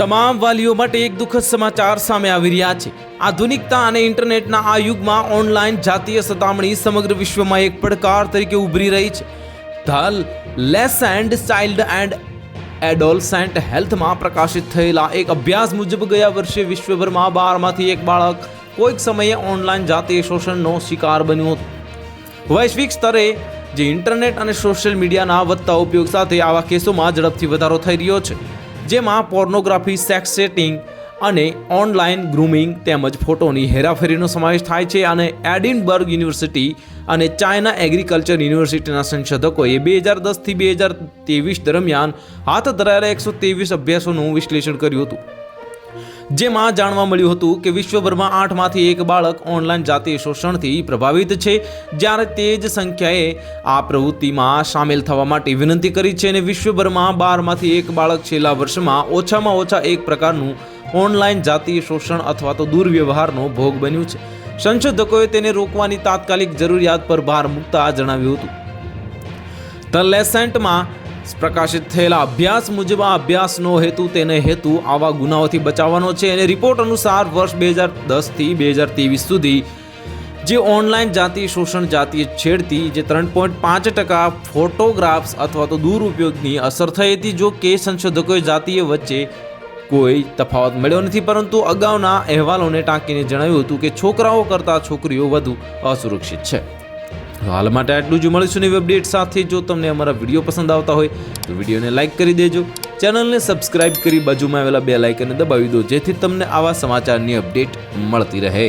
તમામ વાલીઓ માટે એક દુઃખદ સમાચાર સામે આવી રહ્યા છે। આધુનિકતા અને ઇન્ટરનેટના આ યુગમાં ઓનલાઈન જાતીય સતામણી સમગ્ર વિશ્વમાં એક પડકાર તરીકે ઉભરી રહી છે। ધ લેસેન્ડ ચાઇલ્ડ એન્ડ એડોલસેન્ટ હેલ્થમાં પ્રકાશિત થયેલા એક અભ્યાસ મુજબ ગયા વર્ષે વિશ્વભરમાં 12માંથી એક બાળક કોઈક સમયે ઓનલાઈન જાતીય શોષણનો શિકાર બન્યું હતું। વૈશ્વિક સ્તરે જે ઇન્ટરનેટ અને સોશિયલ મીડિયાના વધતા ઉપયોગ સાથે આવા કેસોમાં ઝડપથી વધારો થઈ રહ્યો છે, જેમાં પોર્નોગ્રાફી, સેક્સ સેટિંગ અને ઓનલાઈન ગ્રૂમિંગ તેમજ ફોટોની હેરાફેરીનો સમાવેશ થાય છે। અને એડિનબર્ગ યુનિવર્સિટી અને ચાઇના એગ્રીકલ્ચર યુનિવર્સિટીના સંશોધકોએ 2010થી 2023 દરમિયાન હાથ ધરાયેલા 123 અભ્યાસોનું વિશ્લેષણ કર્યું હતું, જેમાં જાણવા મળ્યું હતું કે વિશ્વભરમાં 8માંથી એક બાળક ઓનલાઈન જાતીય શોષણથી પ્રભાવિત છે, જ્યારે તે જ સંખ્યાએ આ પ્રવૃત્તિમાં સામેલ થવા માટે વિનંતી કરી છે। અને વિશ્વભરમાં 12માંથી એક બાળક છેલ્લા વર્ષમાં ઓછામાં ઓછા એક પ્રકારનું ઓનલાઈન જાતીય શોષણ અથવા તો દુર્વ્યવહારનો ભોગ બન્યું છે। સંશોધકોએ તેને રોકવાની તાત્કાલિક જરૂરિયાત પર ભાર મૂકતા જણાવ્યું હતું। ધ લેસેન્ટમાં પ્રકાશિત થયેલા અભ્યાસ મુજબ આ અભ્યાસનો હેતુ આવા ગુનાઓથી બચાવવાનો છે। અને રિપોર્ટ અનુસાર વર્ષ 2010થી 2023 સુધી જે ઓનલાઈન જાતીય શોષણ, જાતીય છેડતી, જે 3.5% ફોટોગ્રાફ્સ અથવા તો દુરુપયોગની અસર થઈ હતી। જો કે સંશોધકોએ જાતીય વચ્ચે કોઈ તફાવત મળ્યો નથી, પરંતુ અગાઉના અહેવાલોને ટાંકીને જણાવ્યું હતું કે છોકરાઓ કરતાં છોકરીઓ વધુ અસુરક્ષિત છે। હાલ માટે આટલું જ। મળીશું નવી અપડેટ સાથે। જો તમને અમારા વિડીયો પસંદ આવતા હોય તો વિડીયોને લાઇક કરી દેજો, ચેનલને સબસ્ક્રાઇબ કરી બાજુમાં આવેલા બેલ આઇકનને દબાવી દો, જેથી તમને આવા સમાચારની અપડેટ મળતી રહે।